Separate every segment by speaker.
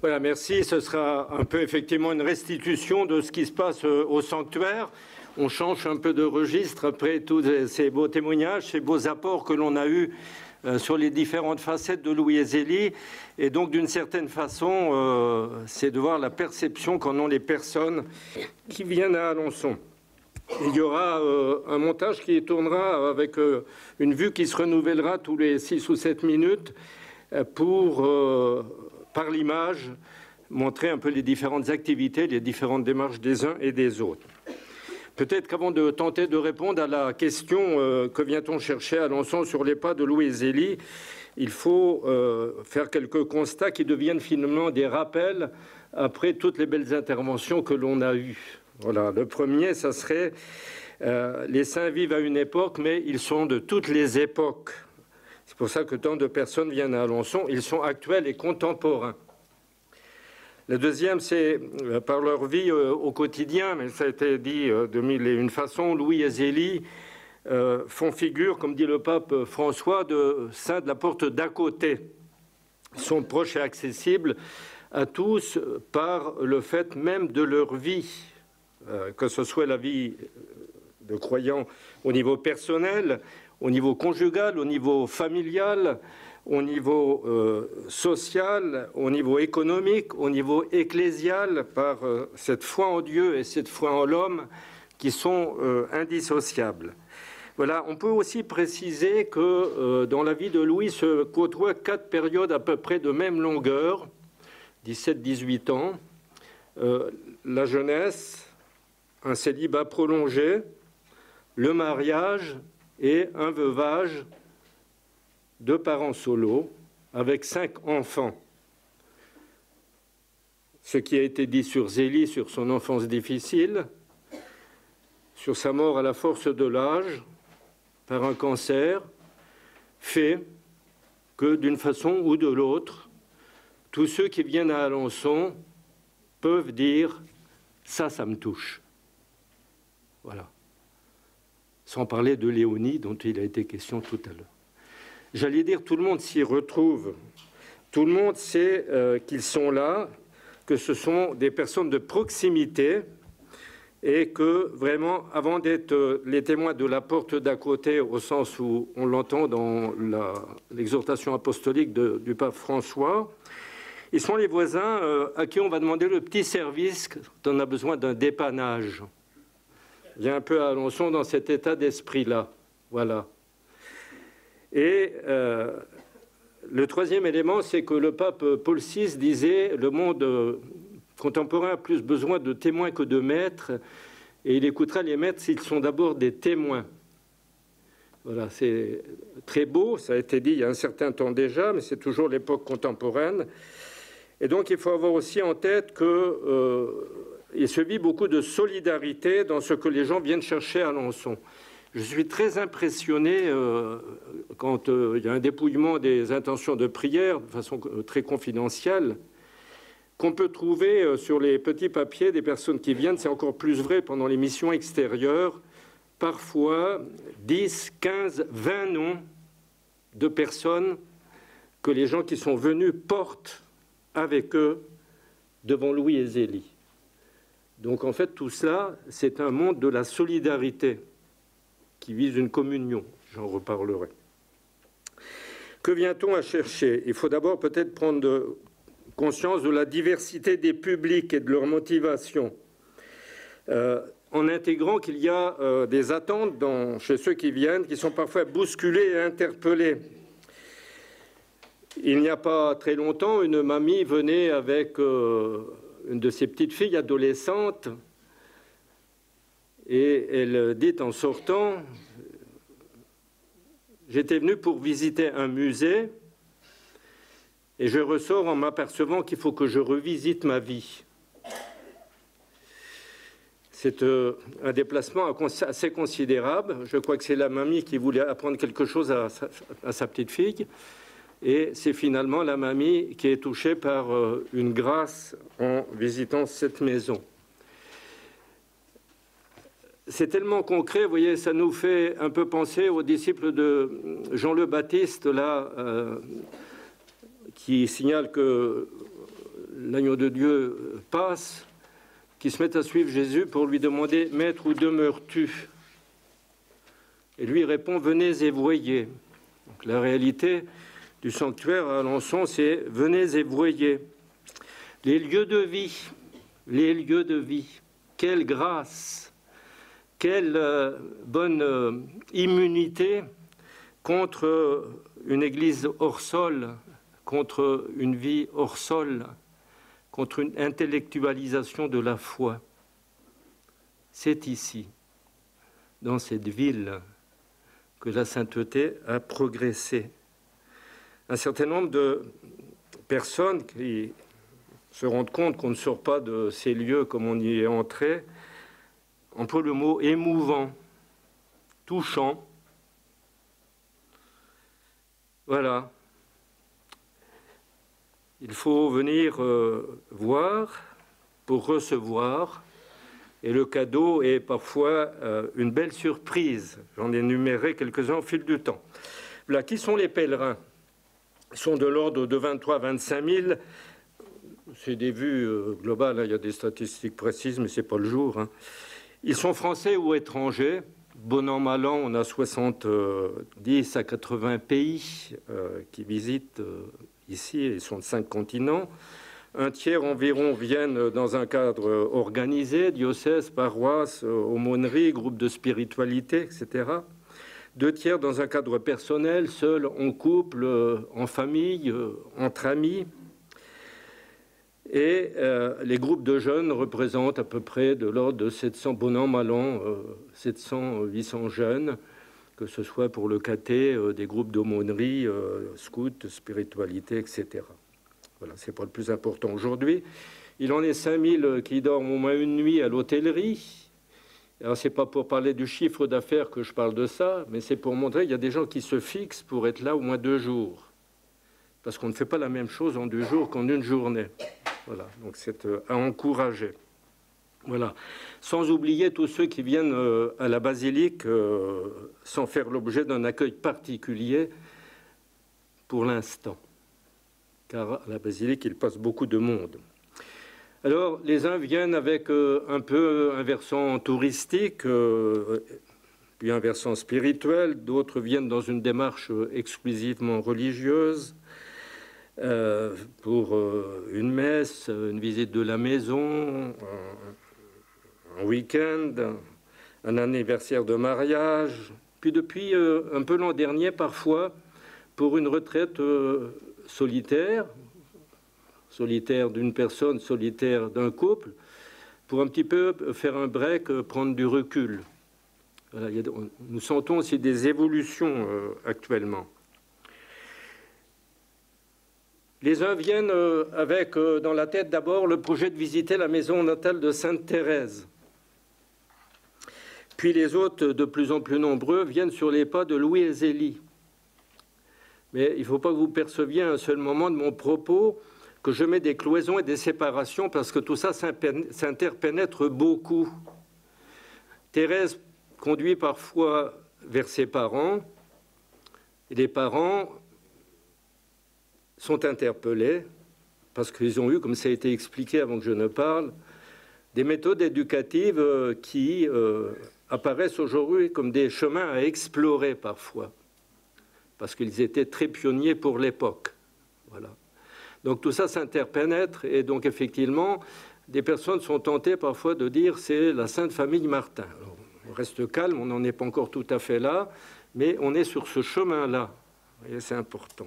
Speaker 1: Voilà, merci. Ce sera un peu effectivement une restitution de ce qui se passe au sanctuaire. On change un peu de registre après tous ces beaux témoignages, ces beaux apports que l'on a eus sur les différentes facettes de Louis Zélie. Et donc, d'une certaine façon, c'est de voir la perception qu'en ont les personnes qui viennent à Alençon. Il y aura un montage qui tournera avec une vue qui se renouvellera tous les 6 ou 7 minutes pour, par l'image, montrer un peu les différentes activités, les différentes démarches des uns et des autres. Peut-être qu'avant de tenter de répondre à la question que vient-on chercher à Alençon sur les pas de Louis Zélie, il faut faire quelques constats qui deviennent finalement des rappels après toutes les belles interventions que l'on a eues. Voilà, le premier, ça serait les saints vivent à une époque, mais ils sont de toutes les époques. C'est pour ça que tant de personnes viennent à Alençon. Ils sont actuels et contemporains. Le deuxième, c'est par leur vie au quotidien, mais ça a été dit de mille et une façons, Louis et Zélie font figure, comme dit le pape François, de saints de la porte d'à côté. Ils sont proches et accessibles à tous par le fait même de leur vie, que ce soit la vie de croyants au niveau personnel, au niveau conjugal, au niveau familial, au niveau social, au niveau économique, au niveau ecclésial, par cette foi en Dieu et cette foi en l'homme qui sont indissociables. Voilà, on peut aussi préciser que dans la vie de Louis se côtoient 4 périodes à peu près de même longueur, 17-18 ans, la jeunesse, un célibat prolongé, le mariage et un veuvage, 2 parents solos, avec 5 enfants. Ce qui a été dit sur Zélie, sur son enfance difficile, sur sa mort à la force de l'âge, par un cancer, fait que d'une façon ou de l'autre, tous ceux qui viennent à Alençon peuvent dire « ça me touche ». Voilà. Sans parler de Léonie, dont il a été question tout à l'heure. J'allais dire, tout le monde s'y retrouve. Tout le monde sait qu'ils sont là, que ce sont des personnes de proximité et que vraiment, avant d'être les témoins de la porte d'à côté, au sens où on l'entend dans l'exhortation apostolique du pape François, ils sont les voisins à qui on va demander le petit service quand on a besoin d'un dépannage. Il y a un peu à Alençon dans cet état d'esprit-là. Voilà. Et le troisième élément, c'est que le pape Paul VI disait « Le monde contemporain a plus besoin de témoins que de maîtres, et il écoutera les maîtres s'ils sont d'abord des témoins. » Voilà, c'est très beau, ça a été dit il y a un certain temps déjà, mais c'est toujours l'époque contemporaine. Et donc il faut avoir aussi en tête qu'il se vit beaucoup de solidarité dans ce que les gens viennent chercher à Alençon. Je suis très impressionné quand il y a un dépouillement des intentions de prière de façon très confidentielle, qu'on peut trouver sur les petits papiers des personnes qui viennent, c'est encore plus vrai pendant les missions extérieures, parfois 10, 15, 20 noms de personnes que les gens qui sont venus portent avec eux devant Louis et Zélie. Donc en fait tout cela, c'est un monde de la solidarité qui vise une communion, j'en reparlerai. Que vient-on à chercher? Il faut d'abord peut-être prendre conscience de la diversité des publics et de leur motivation, en intégrant qu'il y a des attentes chez ceux qui viennent, qui sont parfois bousculés et interpellés. Il n'y a pas très longtemps, une mamie venait avec une de ses petites filles adolescentes, et elle dit en sortant, j'étais venu pour visiter un musée et je ressors en m'apercevant qu'il faut que je revisite ma vie. C'est un déplacement assez considérable. Je crois que c'est la mamie qui voulait apprendre quelque chose à sa petite fille. Et c'est finalement la mamie qui est touchée par une grâce en visitant cette maison. C'est tellement concret, vous voyez, ça nous fait un peu penser aux disciples de Jean le Baptiste, là, qui signale que l'agneau de Dieu passe, qui se mettent à suivre Jésus pour lui demander « Maître, où demeures-tu » Et lui répond « Venez et voyez ». Donc, la réalité du sanctuaire à Alençon, c'est « Venez et voyez ». Les lieux de vie, les lieux de vie, quelle grâce, quelle bonne immunité contre une église hors sol, contre une vie hors sol, contre une intellectualisation de la foi. C'est ici, dans cette ville, que la sainteté a progressé. Un certain nombre de personnes qui se rendent compte qu'on ne sort pas de ces lieux comme on y est entré emploient le mot émouvant, touchant. Voilà. Il faut venir voir pour recevoir, et le cadeau est parfois une belle surprise. J'en ai énuméré quelques-uns au fil du temps. Voilà, qui sont les pèlerins? Ils sont de l'ordre de 23 à 25 000. C'est des vues globales, hein. Il y a des statistiques précises, mais ce n'est pas le jour. Hein. Ils sont français ou étrangers. Bon an, mal an, on a 70 à 80 pays qui visitent ici. Ils sont de 5 continents. Un tiers environ viennent dans un cadre organisé, diocèse, paroisse, aumônerie, groupe de spiritualité, etc. 2 tiers dans un cadre personnel, seul, en couple, en famille, entre amis. Et les groupes de jeunes représentent à peu près de l'ordre de 700, bon an, mal an, 700, 800 jeunes, que ce soit pour le caté, des groupes d'aumônerie, scouts, spiritualité, etc. Voilà, ce n'est pas le plus important aujourd'hui. Il en est 5000 qui dorment au moins une nuit à l'hôtellerie. Alors, ce n'est pas pour parler du chiffre d'affaires que je parle de ça, mais c'est pour montrer qu'il y a des gens qui se fixent pour être là au moins 2 jours. Parce qu'on ne fait pas la même chose en 2 jours qu'en une journée. Voilà, donc c'est à encourager. Voilà. Sans oublier tous ceux qui viennent à la basilique sans faire l'objet d'un accueil particulier pour l'instant. Car à la basilique, il passe beaucoup de monde. Alors, les uns viennent avec un peu un versant touristique, puis un versant spirituel, d'autres viennent dans une démarche exclusivement religieuse, pour une messe, une visite de la maison, un week-end, un anniversaire de mariage, puis depuis un peu l'an dernier, parfois, pour une retraite solitaire d'une personne, solitaire d'un couple, pour un petit peu faire un break, prendre du recul. Voilà, nous sentons aussi des évolutions actuellement. Les uns viennent avec dans la tête d'abord le projet de visiter la maison natale de Sainte Thérèse. Puis les autres, de plus en plus nombreux, viennent sur les pas de Louis et Zélie. Mais il ne faut pas que vous perceviez à un seul moment de mon propos que je mets des cloisons et des séparations parce que tout ça s'interpénètre beaucoup. Thérèse conduit parfois vers ses parents et les parents sont interpellés parce qu'ils ont eu, comme ça a été expliqué avant que je ne parle, des méthodes éducatives qui apparaissent aujourd'hui comme des chemins à explorer parfois, parce qu'ils étaient très pionniers pour l'époque. Voilà. Donc tout ça s'interpénètre et donc effectivement, des personnes sont tentées parfois de dire c'est la Sainte Famille Martin. Alors, on reste calme, on n'en est pas encore tout à fait là, mais on est sur ce chemin-là. Vous voyez, c'est important.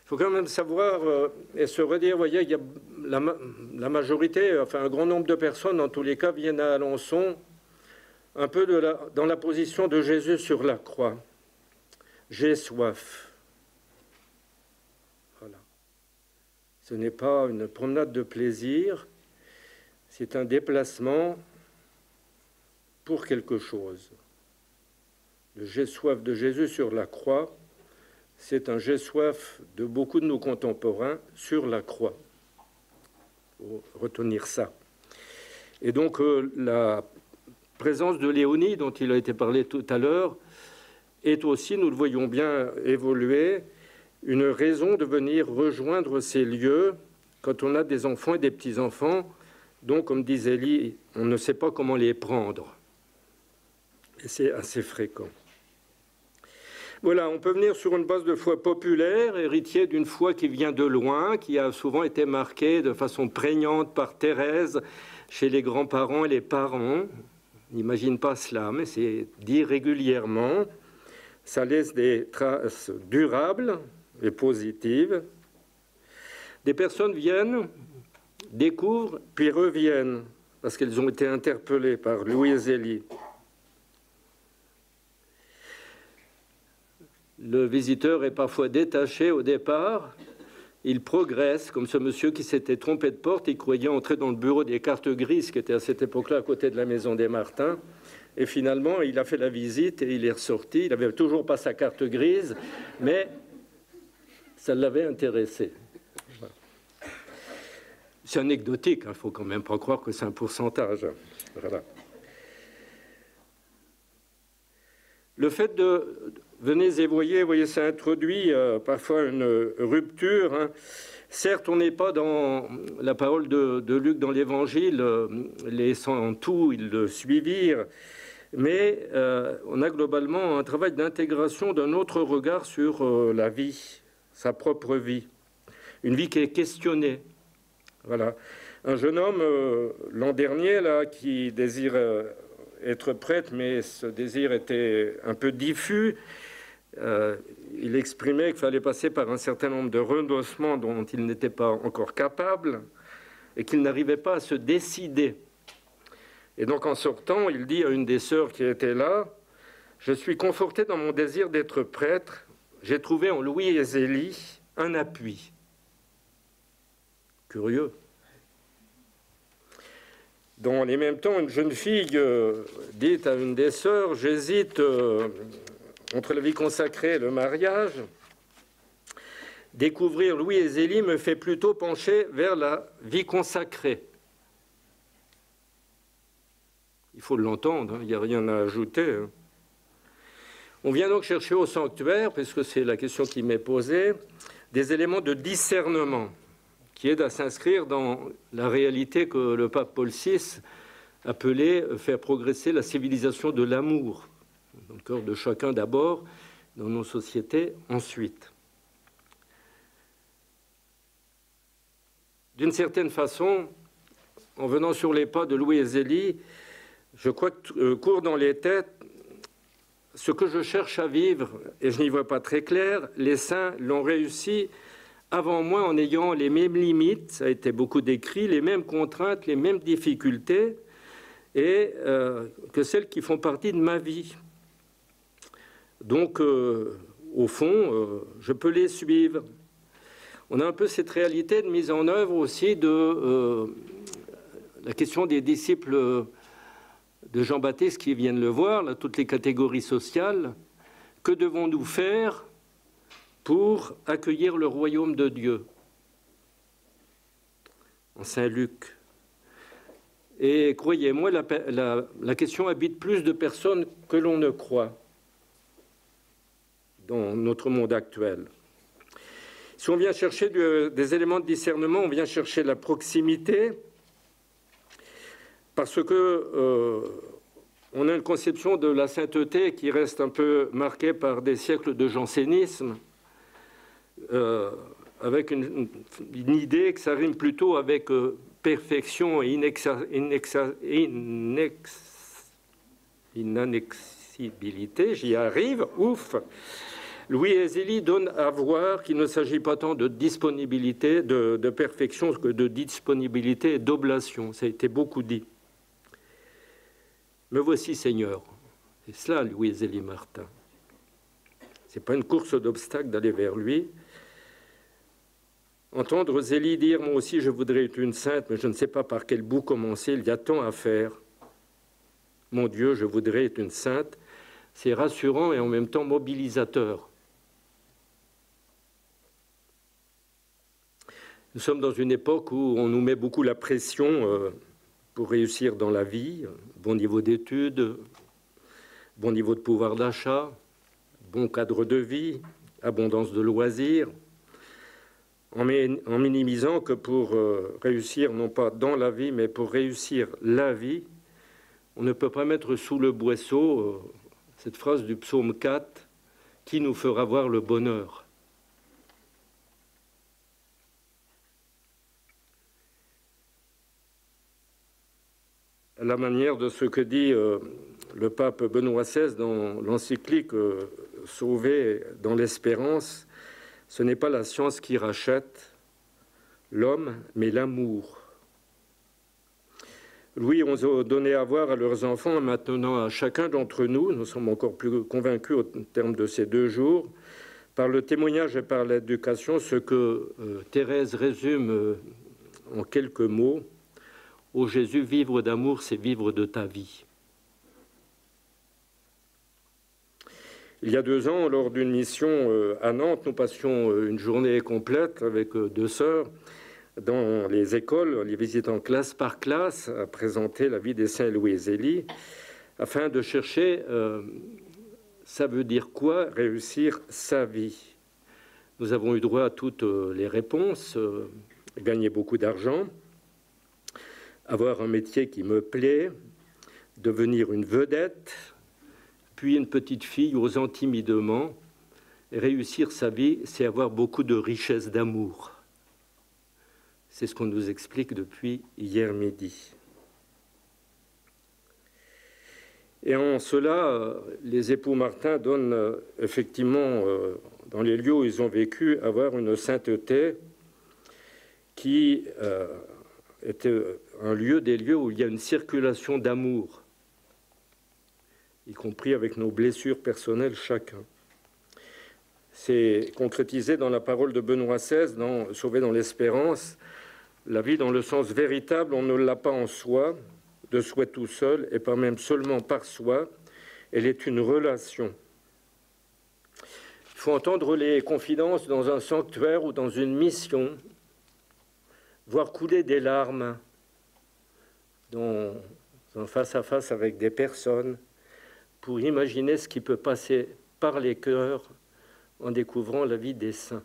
Speaker 1: Il faut quand même savoir et se redire, vous voyez, il y a la majorité, enfin un grand nombre de personnes, en tous les cas, viennent à Alençon un peu dans la position de Jésus sur la croix. J'ai soif. Voilà. Ce n'est pas une promenade de plaisir, c'est un déplacement pour quelque chose. Le j'ai soif de Jésus sur la croix, c'est un j'ai soif de beaucoup de nos contemporains sur la croix. Il faut retenir ça. Et donc, la présence de Léonie, dont il a été parlé tout à l'heure, est aussi, nous le voyons bien évoluer, une raison de venir rejoindre ces lieux quand on a des enfants et des petits-enfants, dont, comme dit Zélie, on ne sait pas comment les prendre. Et c'est assez fréquent. Voilà, on peut venir sur une base de foi populaire, héritier d'une foi qui vient de loin, qui a souvent été marquée de façon prégnante par Thérèse chez les grands-parents et les parents. On n'imagine pas cela, mais c'est dit régulièrement. Ça laisse des traces durables et positives. Des personnes viennent, découvrent, puis reviennent, parce qu'elles ont été interpellées par Louis et Zélie. Le visiteur est parfois détaché au départ. Il progresse, comme ce monsieur qui s'était trompé de porte. Il croyait entrer dans le bureau des cartes grises, qui était à cette époque-là à côté de la maison des Martins. Et finalement, il a fait la visite et il est ressorti. Il n'avait toujours pas sa carte grise, mais ça l'avait intéressé. Voilà. C'est anecdotique, il ne faut quand même pas croire que c'est un pourcentage. Voilà. Le fait de... Venez et voyez, ça introduit parfois une rupture. Hein. Certes, on n'est pas dans la parole de Luc dans l'Évangile, les sans tout, ils le suivirent, mais on a globalement un travail d'intégration d'un autre regard sur la vie, sa propre vie, une vie qui est questionnée. Voilà. Un jeune homme, l'an dernier, là, qui désire être prêtre, mais ce désir était un peu diffus. Il exprimait qu'il fallait passer par un certain nombre de renoncements dont il n'était pas encore capable et qu'il n'arrivait pas à se décider. Et donc en sortant, il dit à une des sœurs qui était là, « Je suis conforté dans mon désir d'être prêtre. J'ai trouvé en Louis et Zélie un appui. » Curieux. Dans les mêmes temps, une jeune fille dit à une des sœurs, « J'hésite entre la vie consacrée et le mariage. Découvrir Louis et Zélie me fait plutôt pencher vers la vie consacrée. » Il faut l'entendre, il n'y a rien à ajouter. On vient donc chercher au sanctuaire, puisque c'est la question qui m'est posée, des éléments de discernement qui aident à s'inscrire dans la réalité que le pape Paul VI appelait faire progresser la civilisation de l'amour, dans le cœur de chacun d'abord, dans nos sociétés ensuite. D'une certaine façon, en venant sur les pas de Louis et Zélie, je crois que court dans les têtes ce que je cherche à vivre, et je n'y vois pas très clair. Les saints l'ont réussi avant moi en ayant les mêmes limites, ça a été beaucoup décrit, les mêmes contraintes, les mêmes difficultés, et que celles qui font partie de ma vie. Donc, au fond, je peux les suivre. On a un peu cette réalité de mise en œuvre aussi de la question des disciples de Jean-Baptiste qui viennent le voir, là, toutes les catégories sociales. Que devons-nous faire pour accueillir le royaume de Dieu? En Saint-Luc. Et croyez-moi, la question habite plus de personnes que l'on ne croit dans notre monde actuel. Si on vient chercher des éléments de discernement, on vient chercher la proximité, parce que on a une conception de la sainteté qui reste un peu marquée par des siècles de jansénisme, avec une idée que ça rime plutôt avec perfection et inanexibilité. J'y arrive, ouf. Louis et Zélie donnent à voir qu'il ne s'agit pas tant de disponibilité, de perfection, que de disponibilité et d'oblation. Ça a été beaucoup dit. Me voici, Seigneur. C'est cela, Louis et Zélie Martin. Ce n'est pas une course d'obstacles d'aller vers lui. Entendre Zélie dire « Moi aussi, je voudrais être une sainte, mais je ne sais pas par quel bout commencer. Il y a tant à faire. Mon Dieu, je voudrais être une sainte. » C'est rassurant et en même temps mobilisateur. Nous sommes dans une époque où on nous met beaucoup la pression pour réussir dans la vie, bon niveau d'études, bon niveau de pouvoir d'achat, bon cadre de vie, abondance de loisirs. en minimisant que pour réussir, non pas dans la vie, mais pour réussir la vie, on ne peut pas mettre sous le boisseau cette phrase du psaume 4, « Qui nous fera voir le bonheur ?» À la manière de ce que dit le pape Benoît XVI dans l'encyclique Sauvé dans l'espérance, ce n'est pas la science qui rachète l'homme, mais l'amour. Louis XI a donné à voir à leurs enfants, maintenant à chacun d'entre nous, nous sommes encore plus convaincus au terme de ces 2 jours, par le témoignage et par l'éducation, ce que Thérèse résume en quelques mots. Ô Jésus, vivre d'amour, c'est vivre de ta vie. Il y a 2 ans, lors d'une mission à Nantes, nous passions une journée complète avec 2 sœurs dans les écoles, les visitant classe par classe, à présenter la vie des saints Louis et Zélie, afin de chercher ça veut dire quoi réussir sa vie. Nous avons eu droit à toutes les réponses, gagner beaucoup d'argent, avoir un métier qui me plaît, devenir une vedette, puis une petite fille osant timidement. Réussir sa vie, c'est avoir beaucoup de richesse d'amour. C'est ce qu'on nous explique depuis hier midi. Et en cela, les époux Martin donnent effectivement, dans les lieux où ils ont vécu, avoir une sainteté qui était un lieu des lieux où il y a une circulation d'amour, y compris avec nos blessures personnelles chacun. C'est concrétisé dans la parole de Benoît XVI, dans Sauvé dans l'espérance. La vie dans le sens véritable, on ne l'a pas en soi, de soi tout seul, et pas même seulement par soi. Elle est une relation. Il faut entendre les confidences dans un sanctuaire ou dans une mission, voir couler des larmes dans un face-à-face avec des personnes, pour imaginer ce qui peut passer par les cœurs en découvrant la vie des saints.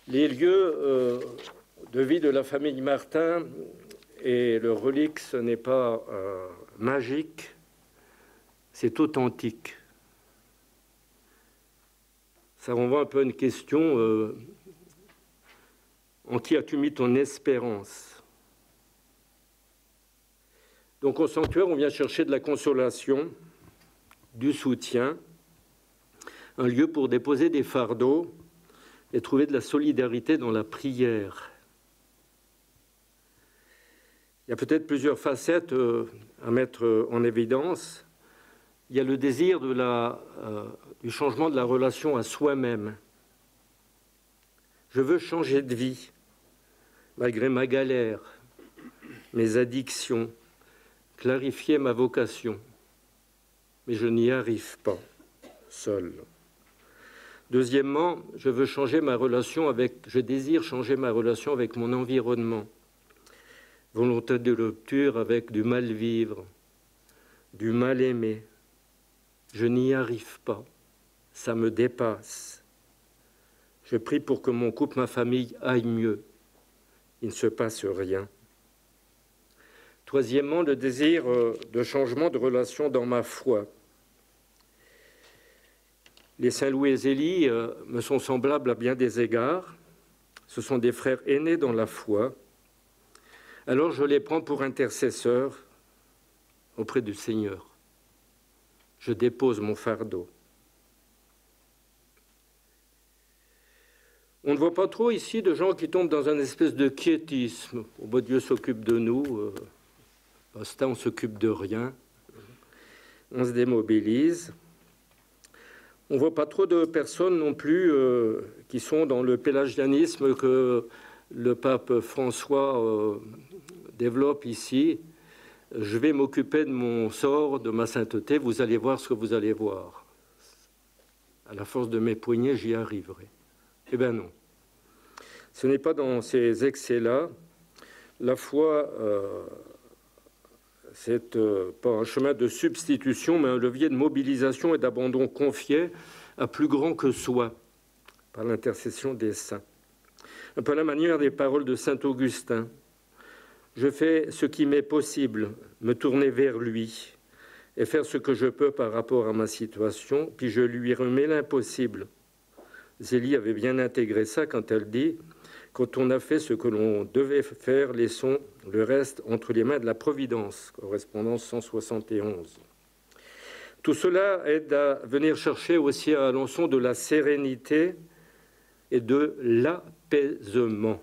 Speaker 1: Les lieux de vie de la famille Martin et le relique, ce n'est pas magique, c'est authentique. Ça renvoie un peu à une question, en qui as-tu mis ton espérance? Donc au sanctuaire, on vient chercher de la consolation, du soutien, un lieu pour déposer des fardeaux et trouver de la solidarité dans la prière. Il y a peut-être plusieurs facettes à mettre en évidence. Il y a le désir du changement de la relation à soi-même. Je veux changer de vie, malgré ma galère, mes addictions, clarifier ma vocation. Mais je n'y arrive pas, seul. Deuxièmement, je désire changer ma relation avec mon environnement. Volonté de rupture avec du mal-vivre, du mal-aimer. Je n'y arrive pas, ça me dépasse. Je prie pour que mon couple, ma famille aille mieux. Il ne se passe rien. Troisièmement, le désir de changement de relation dans ma foi. Les saints Louis et Zélie me sont semblables à bien des égards. Ce sont des frères aînés dans la foi. Alors je les prends pour intercesseurs auprès du Seigneur. Je dépose mon fardeau. On ne voit pas trop ici de gens qui tombent dans un espèce de quiétisme. Oh, bah, Dieu s'occupe de nous, basta, on s'occupe de rien. On se démobilise. On ne voit pas trop de personnes non plus qui sont dans le pélagianisme que le pape François développe ici. Je vais m'occuper de mon sort, de ma sainteté, vous allez voir ce que vous allez voir. À la force de mes poignets, j'y arriverai. Eh bien non. Ce n'est pas dans ces excès-là. La foi, c'est pas un chemin de substitution, mais un levier de mobilisation et d'abandon confié. à plus grand que soi, par l'intercession des saints. Un peu à la manière des paroles de saint Augustin. Je fais ce qui m'est possible, me tourner vers lui et faire ce que je peux par rapport à ma situation, puis je lui remets l'impossible. Zélie avait bien intégré ça quand elle dit « Quand on a fait ce que l'on devait faire, laissons le reste entre les mains de la Providence », correspondance 171. Tout cela aide à venir chercher aussi à Alençon de la sérénité et de l'apaisement.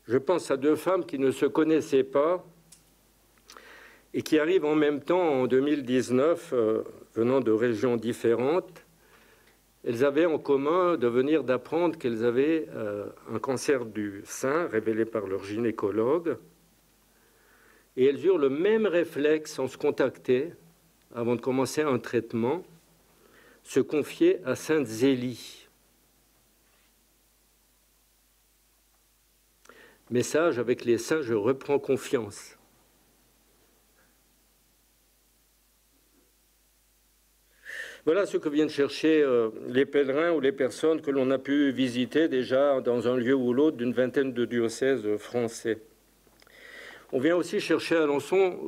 Speaker 1: Je pense à deux femmes qui ne se connaissaient pas et qui arrivent en même temps en 2019, venant de régions différentes. Elles avaient en commun de venir d'apprendre qu'elles avaient un cancer du sein révélé par leur gynécologue. Et elles eurent le même réflexe sans se contacter avant de commencer un traitement, se confier à sainte Zélie. Message avec les saints, je reprends confiance. Voilà ce que viennent chercher les pèlerins ou les personnes que l'on a pu visiter déjà dans un lieu ou l'autre d'une vingtaine de diocèses français. On vient aussi chercher à Alençon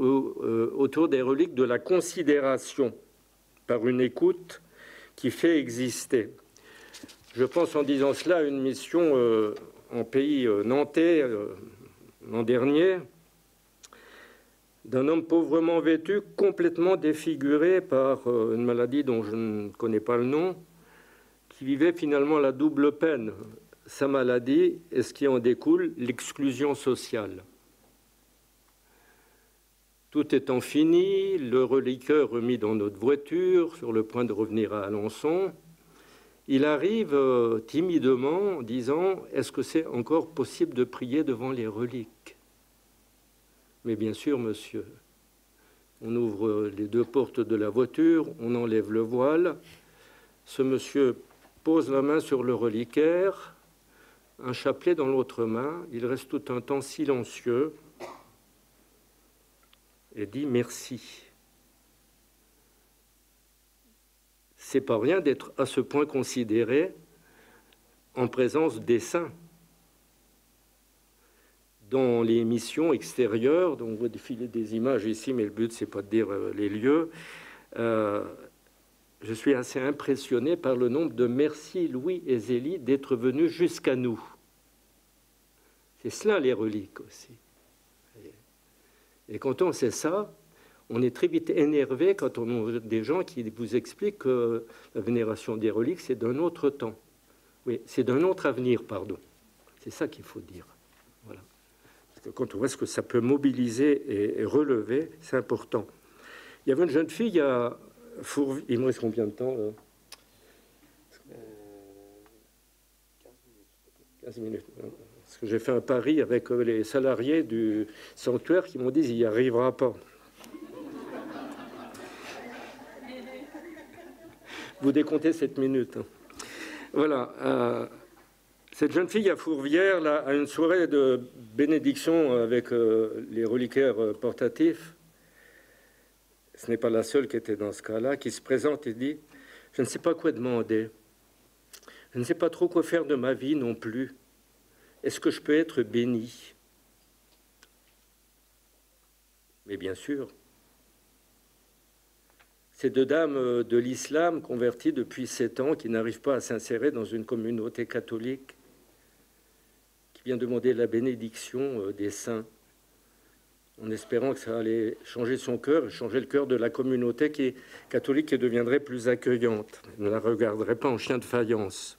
Speaker 1: autour des reliques de la considération par une écoute qui fait exister. Je pense en disant cela à une mission en pays nantais l'an dernier, d'un homme pauvrement vêtu, complètement défiguré par une maladie dont je ne connais pas le nom, qui vivait finalement la double peine, sa maladie et ce qui en découle, l'exclusion sociale. Tout étant fini, le reliqueur remis dans notre voiture, sur le point de revenir à Alençon, il arrive timidement en disant « Est-ce que c'est encore possible de prier devant les reliques ?» Mais bien sûr, monsieur. On ouvre les deux portes de la voiture, on enlève le voile. Ce monsieur pose la main sur le reliquaire, un chapelet dans l'autre main. Il reste tout un temps silencieux et dit merci. C'est pas rien d'être à ce point considéré en présence des saints. Dans les missions extérieures, dont on voit défiler des images ici, mais le but, c'est pas de dire les lieux, je suis assez impressionné par le nombre de merci Louis et Zélie d'être venus jusqu'à nous. C'est cela les reliques aussi. Et quand on sait ça, on est très vite énervé quand on a des gens qui vous expliquent que la vénération des reliques, c'est d'un autre temps. Oui, c'est d'un autre avenir, pardon. C'est ça qu'il faut dire. Voilà. Parce que quand on voit ce que ça peut mobiliser et relever, c'est important. Il y avait une jeune fille à Fourvière. Il me reste combien de temps 15 minutes. Parce que j'ai fait un pari avec les salariés du sanctuaire qui m'ont dit qu'il n'y arrivera pas. Vous décomptez 7 minutes. Voilà. Cette jeune fille à Fourvière, là, a une soirée de bénédiction avec les reliquaires portatifs. Ce n'est pas la seule qui était dans ce cas-là, qui se présente et dit « Je ne sais pas quoi demander. Je ne sais pas trop quoi faire de ma vie non plus. Est-ce que je peux être bénie ?» Mais bien sûr. Ces deux dames de l'islam converties depuis 7 ans, qui n'arrivent pas à s'insérer dans une communauté catholique, qui vient demander la bénédiction des saints, en espérant que ça allait changer son cœur et changer le cœur de la communauté qui est catholique et deviendrait plus accueillante. Elle ne la regarderait pas en chien de faïence.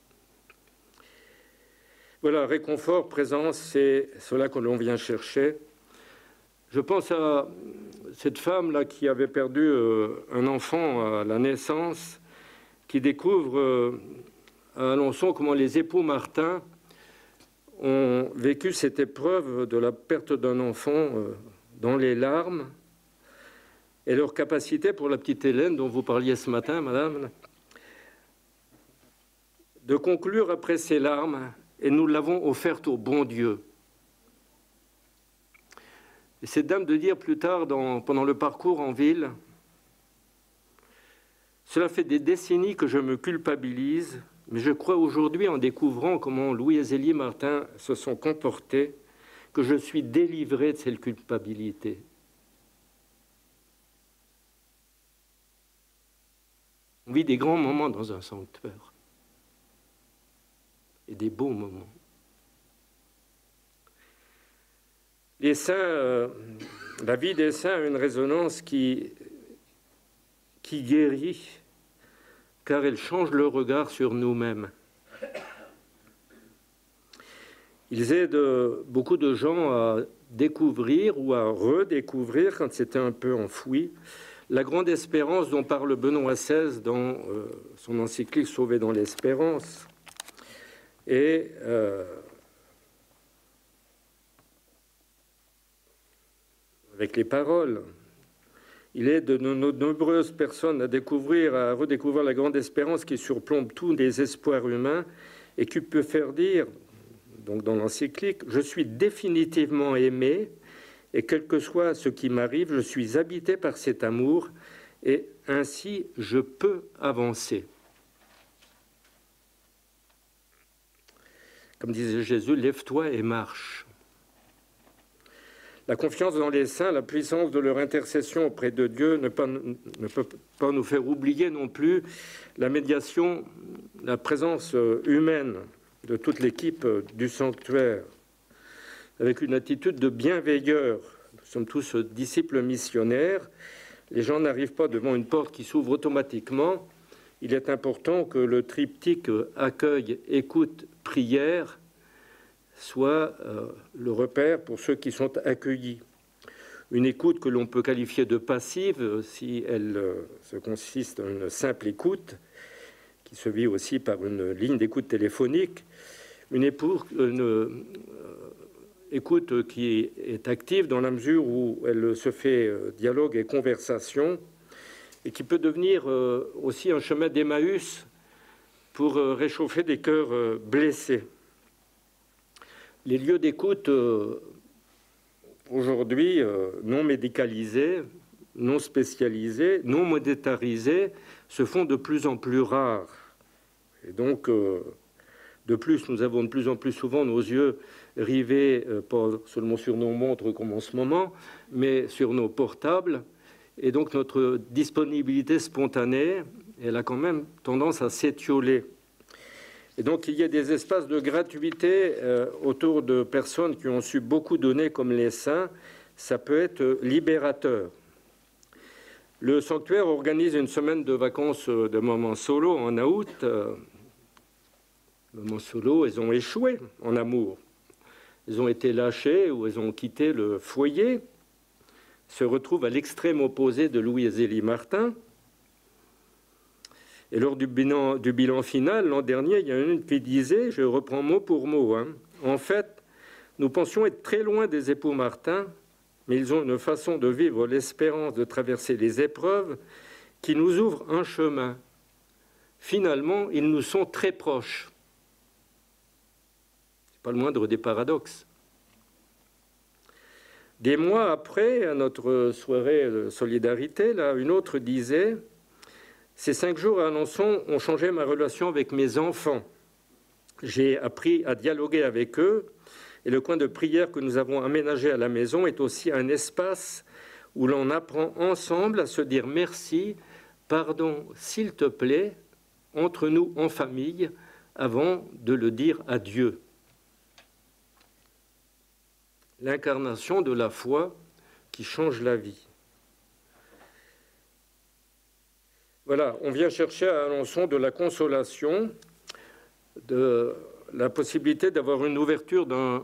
Speaker 1: Voilà, réconfort, présence, c'est cela que l'on vient chercher. Je pense à cette femme-là qui avait perdu un enfant à la naissance, qui découvre à Alençon comment les époux Martin ont vécu cette épreuve de la perte d'un enfant dans les larmes, et leur capacité pour la petite Hélène, dont vous parliez ce matin, madame, de conclure après ces larmes, et nous l'avons offerte au bon Dieu. Et cette dame de dire plus tard, pendant le parcours en ville, Cela fait des décennies que je me culpabilise, mais je crois aujourd'hui, en découvrant comment Louis et Zélie Martin se sont comportés, que je suis délivré de cette culpabilité. On vit des grands moments dans un sanctuaire, et des beaux moments. Les saints, la vie des saints a une résonance qui guérit, car elle change le regard sur nous-mêmes. Ils aident beaucoup de gens à découvrir ou à redécouvrir, quand c'était un peu enfoui, la grande espérance dont parle Benoît XVI dans son encyclique « Sauvé dans l'espérance ». Et avec les paroles, il aide de nombreuses personnes à redécouvrir la grande espérance qui surplombe tous les espoirs humains et qui peut faire dire, donc dans l'encyclique, « Je suis définitivement aimé et quel que soit ce qui m'arrive, je suis habité par cet amour et ainsi je peux avancer. » Comme disait Jésus, « Lève-toi et marche ». La confiance dans les saints, la puissance de leur intercession auprès de Dieu ne peut pas nous faire oublier non plus la médiation, la présence humaine de toute l'équipe du sanctuaire, avec une attitude de bienveilleur. Nous sommes tous disciples missionnaires. Les gens n'arrivent pas devant une porte qui s'ouvre automatiquement. Il est important que le triptyque accueil, écoute, prière soit le repère pour ceux qui sont accueillis. Une écoute que l'on peut qualifier de passive si elle se consiste en une simple écoute, qui se vit aussi par une ligne d'écoute téléphonique, une écoute qui est active dans la mesure où elle se fait dialogue et conversation, et qui peut devenir aussi un chemin d'Emmaüs pour réchauffer des cœurs blessés. Les lieux d'écoute, aujourd'hui, non médicalisés, non spécialisés, non monétarisés, se font de plus en plus rares. Et donc, de plus, nous avons de plus en plus souvent nos yeux rivés, pas seulement sur nos montres comme en ce moment, mais sur nos portables. Et donc, notre disponibilité spontanée, elle a quand même tendance à s'étioler. Et donc, il y a des espaces de gratuité autour de personnes qui ont su beaucoup donner, comme les saints. Ça peut être libérateur. Le sanctuaire organise une semaine de vacances de moments solo en août. Moments solo, elles ont échoué en amour. Elles ont été lâchées ou elles ont quitté le foyer. Se retrouvent à l'extrême opposé de Louis et Zélie Martin. Et lors du bilan final, l'an dernier, il y en a une qui disait, je reprends mot pour mot, en fait, nous pensions être très loin des époux Martin, mais ils ont une façon de vivre l'espérance de traverser les épreuves qui nous ouvre un chemin. Finalement, ils nous sont très proches. Ce n'est pas le moindre des paradoxes. Des mois après, à notre soirée de solidarité, là, une autre disait « Ces 5 jours à Alençon ont changé ma relation avec mes enfants. J'ai appris à dialoguer avec eux et le coin de prière que nous avons aménagé à la maison est aussi un espace où l'on apprend ensemble à se dire merci, pardon, s'il te plaît, entre nous en famille, avant de le dire à Dieu. » L'incarnation de la foi qui change la vie. Voilà, on vient chercher à Alençon de la consolation, de la possibilité d'avoir une ouverture d'un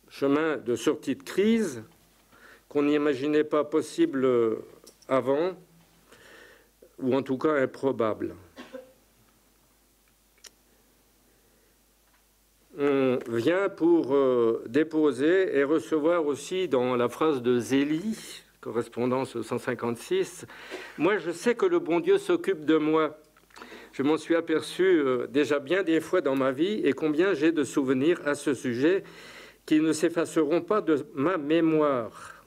Speaker 1: chemin de sortie de crise qu'on n'imaginait pas possible avant, ou en tout cas improbable. On vient pour déposer et recevoir aussi dans la phrase de Zélie, correspondance 156, « Moi, je sais que le bon Dieu s'occupe de moi. Je m'en suis aperçu déjà bien des fois dans ma vie et combien j'ai de souvenirs à ce sujet qui ne s'effaceront pas de ma mémoire. »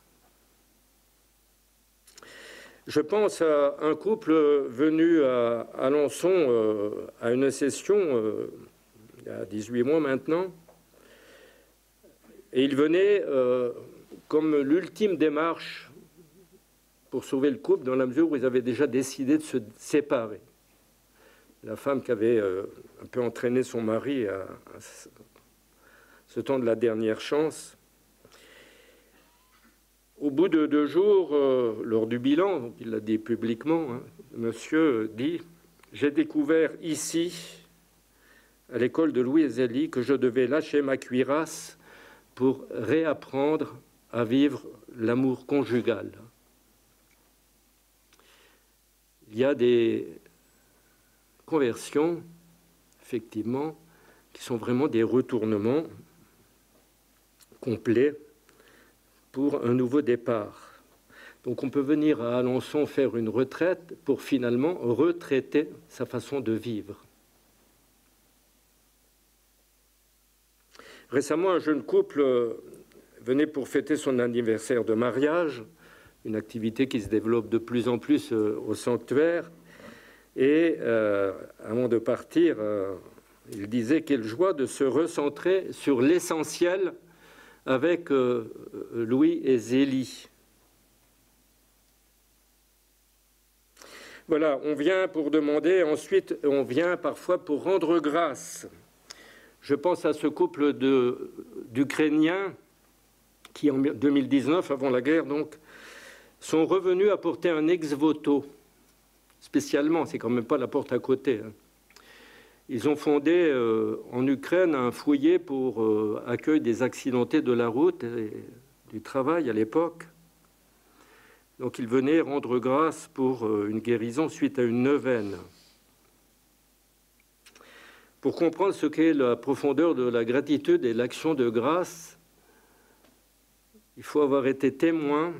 Speaker 1: Je pense à un couple venu à Alençon à une session il y a 18 mois maintenant. Et il venait comme l'ultime démarche pour sauver le couple, dans la mesure où ils avaient déjà décidé de se séparer. La femme qui avait un peu entraîné son mari à ce temps de la dernière chance. Au bout de 2 jours, lors du bilan, donc il l'a dit publiquement, hein, monsieur dit « J'ai découvert ici, à l'école de Louis Zélie, que je devais lâcher ma cuirasse pour réapprendre à vivre l'amour conjugal. » Il y a des conversions, effectivement, qui sont vraiment des retournements complets pour un nouveau départ. Donc on peut venir à Alençon faire une retraite pour finalement retraiter sa façon de vivre. Récemment, un jeune couple venait pour fêter son anniversaire de mariage, une activité qui se développe de plus en plus au sanctuaire. Et avant de partir, il disait quelle joie de se recentrer sur l'essentiel avec Louis et Zélie. Voilà, on vient pour demander, ensuite on vient parfois pour rendre grâce. Je pense à ce couple d'Ukrainiens qui, en 2019, avant la guerre, donc, sont revenus apporter un ex-voto, spécialement, c'est quand même pas la porte à côté. Hein. Ils ont fondé en Ukraine un foyer pour accueil des accidentés de la route et du travail à l'époque. Donc ils venaient rendre grâce pour une guérison suite à une neuvaine. Pour comprendre ce qu'est la profondeur de la gratitude et l'action de grâce, il faut avoir été témoin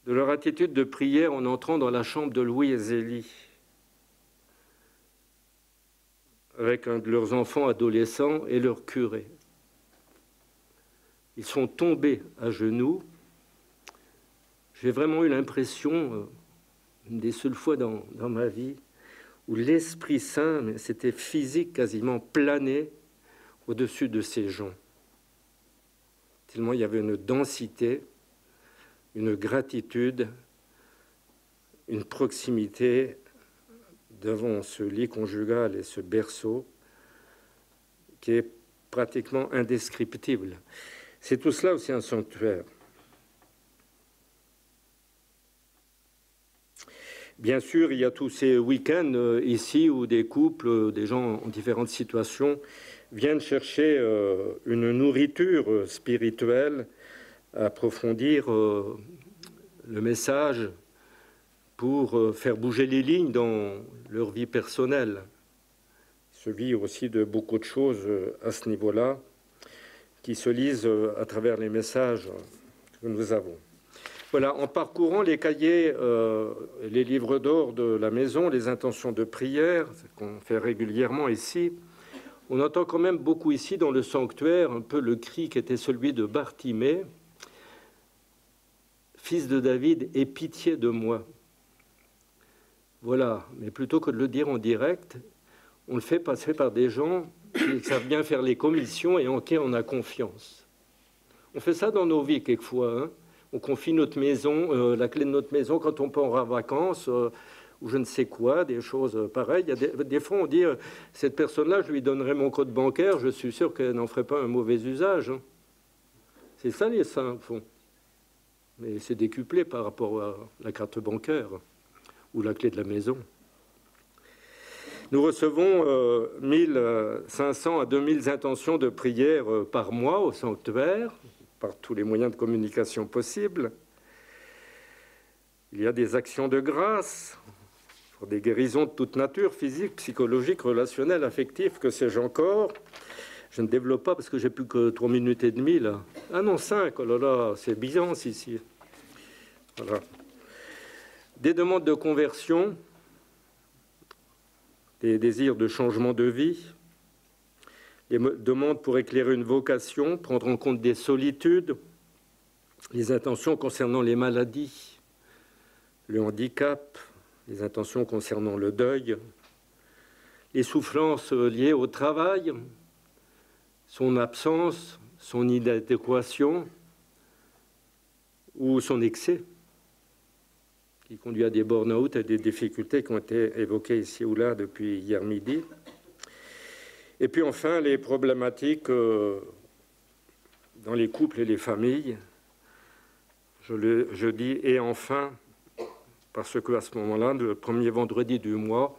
Speaker 1: de leur attitude de prière en entrant dans la chambre de Louis et Zélie, avec un de leurs enfants adolescents et leur curé. Ils sont tombés à genoux. J'ai vraiment eu l'impression, une des seules fois dans ma vie, où l'Esprit Saint, mais c'était physique, quasiment plané au-dessus de ces gens. Tellement il y avait une densité, une gratitude, une proximité devant ce lit conjugal et ce berceau qui est pratiquement indescriptible. C'est tout cela aussi un sanctuaire. Bien sûr, il y a tous ces week-ends ici où des couples, des gens en différentes situations viennent chercher une nourriture spirituelle, approfondir le message pour faire bouger les lignes dans leur vie personnelle. Il se vit aussi de beaucoup de choses à ce niveau-là qui se lisent à travers les messages que nous avons. Voilà, en parcourant les cahiers, les livres d'or de la maison, les intentions de prière, ce qu'on fait régulièrement ici, on entend quand même beaucoup ici dans le sanctuaire un peu le cri qui était celui de Bartimée, « Fils de David, aie pitié de moi ». Voilà, mais plutôt que de le dire en direct, on le fait passer par des gens qui savent bien faire les commissions et en qui on a confiance. On fait ça dans nos vies quelquefois, hein. On confie notre maison, la clé de notre maison quand on part en vacances, ou je ne sais quoi, des choses pareilles. Il y a des fois, on dit, cette personne-là, je lui donnerai mon code bancaire, je suis sûr qu'elle n'en ferait pas un mauvais usage. Hein. C'est ça les saints, au fond. Mais c'est décuplé par rapport à la carte bancaire ou la clé de la maison. Nous recevons 1500 à 2000 intentions de prière par mois au sanctuaire, par tous les moyens de communication possibles. Il y a des actions de grâce pour des guérisons de toute nature, physique, psychologique, relationnelle, affective, que sais-je encore. Je ne développe pas parce que j'ai plus que 3 minutes et demie là. Ah non, 5, oh là là, c'est Byzance ici. Voilà. Des demandes de conversion, des désirs de changement de vie, des demandes pour éclairer une vocation, prendre en compte des solitudes, les intentions concernant les maladies, le handicap, les intentions concernant le deuil, les souffrances liées au travail, son absence, son inadéquation ou son excès, qui conduit à des burn-out et des difficultés qui ont été évoquées ici ou là depuis hier midi. Et puis enfin, les problématiques dans les couples et les familles. Je dis « et enfin », parce qu'à ce moment-là, le premier vendredi du mois,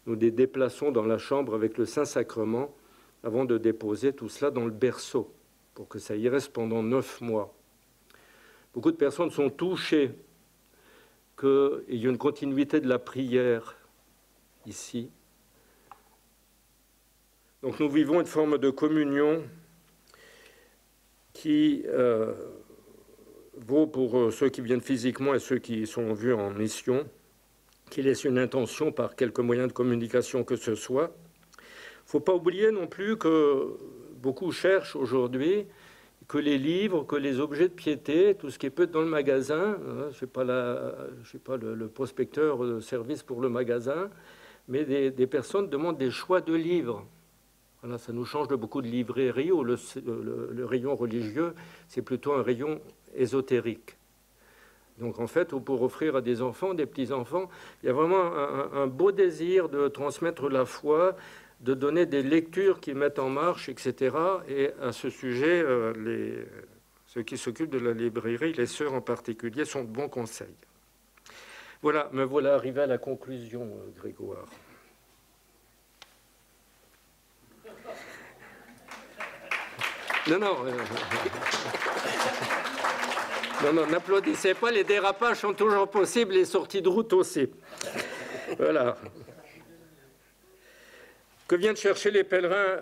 Speaker 1: nous nous déplaçons dans la chambre avec le Saint-Sacrement avant de déposer tout cela dans le berceau, pour que ça y reste pendant 9 mois. Beaucoup de personnes sont touchées qu'il y ait une continuité de la prière ici. Donc nous vivons une forme de communion qui vaut pour ceux qui viennent physiquement et ceux qui sont vus en mission, qui laissent une intention par quelque moyen de communication que ce soit. Il ne faut pas oublier non plus que beaucoup cherchent aujourd'hui que les livres, que les objets de piété, tout ce qui peut être dans le magasin, je ne suis pas le prospecteur de service pour le magasin, mais des personnes demandent des choix de livres. Voilà, ça nous change de beaucoup de librairies où le rayon religieux, c'est plutôt un rayon ésotérique. Donc en fait, pour offrir à des enfants, des petits-enfants, il y a vraiment un beau désir de transmettre la foi, de donner des lectures qui mettent en marche, etc. Et à ce sujet, ceux qui s'occupent de la librairie, les sœurs en particulier, sont de bons conseils. Voilà, me voilà arrivé à la conclusion, Grégoire. Non, n'applaudissez pas, les dérapages sont toujours possibles, les sorties de route aussi. Voilà. Que viennent chercher les pèlerins,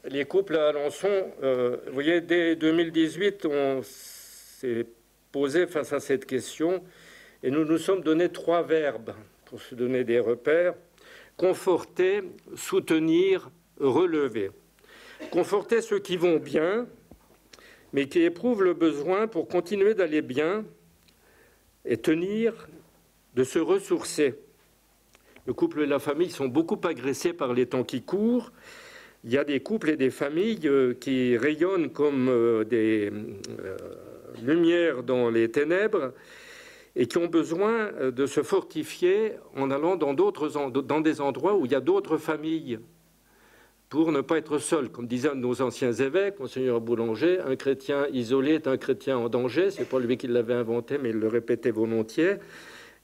Speaker 1: les couples à Alençon? Vous voyez, dès 2018, on s'est posé face à cette question et nous nous sommes donné 3 verbes pour se donner des repères. Conforter, soutenir, relever. Conforter ceux qui vont bien, mais qui éprouvent le besoin pour continuer d'aller bien et tenir, de se ressourcer. Le couple et la famille sont beaucoup agressés par les temps qui courent. Il y a des couples et des familles qui rayonnent comme des lumières dans les ténèbres et qui ont besoin de se fortifier en allant dans des endroits où il y a d'autres familles pour ne pas être seul. Comme disaient nos anciens évêques, Monseigneur Boulanger, un chrétien isolé est un chrétien en danger. Ce n'est pas lui qui l'avait inventé, mais il le répétait volontiers.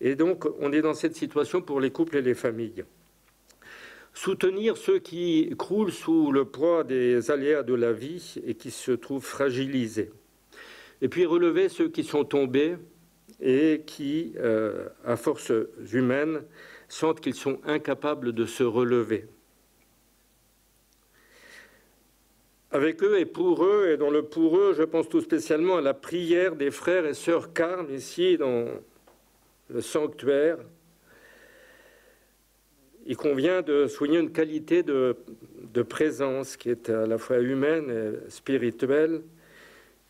Speaker 1: Et donc, on est dans cette situation pour les couples et les familles. Soutenir ceux qui croulent sous le poids des aléas de la vie et qui se trouvent fragilisés. Et puis relever ceux qui sont tombés et qui, à force humaine, sentent qu'ils sont incapables de se relever. Avec eux et dans le pour eux, je pense tout spécialement à la prière des frères et sœurs carmes ici dans le sanctuaire. Il convient de souligner une qualité de présence qui est à la fois humaine et spirituelle,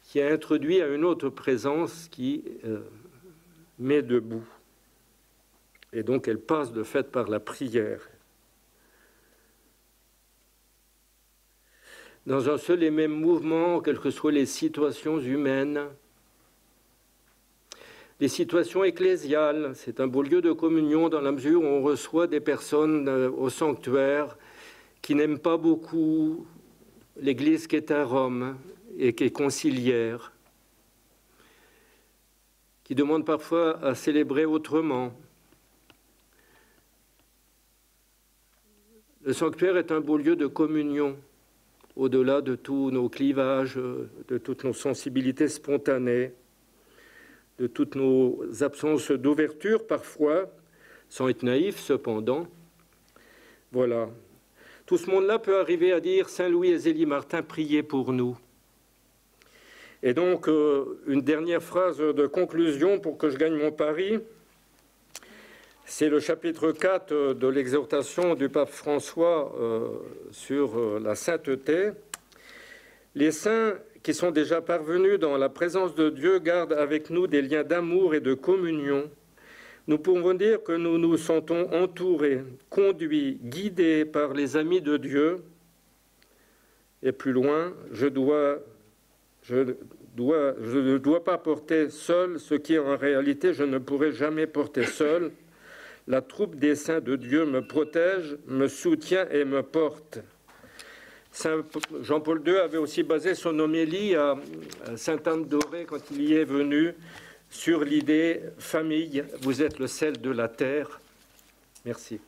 Speaker 1: qui a introduit à une autre présence qui met debout. Et donc elle passe de fait par la prière. Dans un seul et même mouvement, quelles que soient les situations humaines, les situations ecclésiales, c'est un beau lieu de communion dans la mesure où on reçoit des personnes au sanctuaire qui n'aiment pas beaucoup l'Église qui est à Rome et qui est conciliaire, qui demandent parfois à célébrer autrement. Le sanctuaire est un beau lieu de communion, au-delà de tous nos clivages, de toutes nos sensibilités spontanées, de toutes nos absences d'ouverture parfois, sans être naïf cependant. Voilà. Tout ce monde-là peut arriver à dire « Saint Louis et Zélie Martin, priez pour nous ». Et donc, une dernière phrase de conclusion pour que je gagne mon pari. C'est le chapitre 4 de l'exhortation du pape François sur la sainteté. Les saints qui sont déjà parvenus dans la présence de Dieu gardent avec nous des liens d'amour et de communion. Nous pouvons dire que nous nous sentons entourés, conduits, guidés par les amis de Dieu. Et plus loin, je ne dois pas porter seul ce qui en réalité je ne pourrai jamais porter seul. La troupe des saints de Dieu me protège, me soutient et me porte. Saint Jean-Paul II avait aussi basé son homélie à Sainte-Anne-d'Auray quand il y est venu sur l'idée « Famille, vous êtes le sel de la terre ». Merci.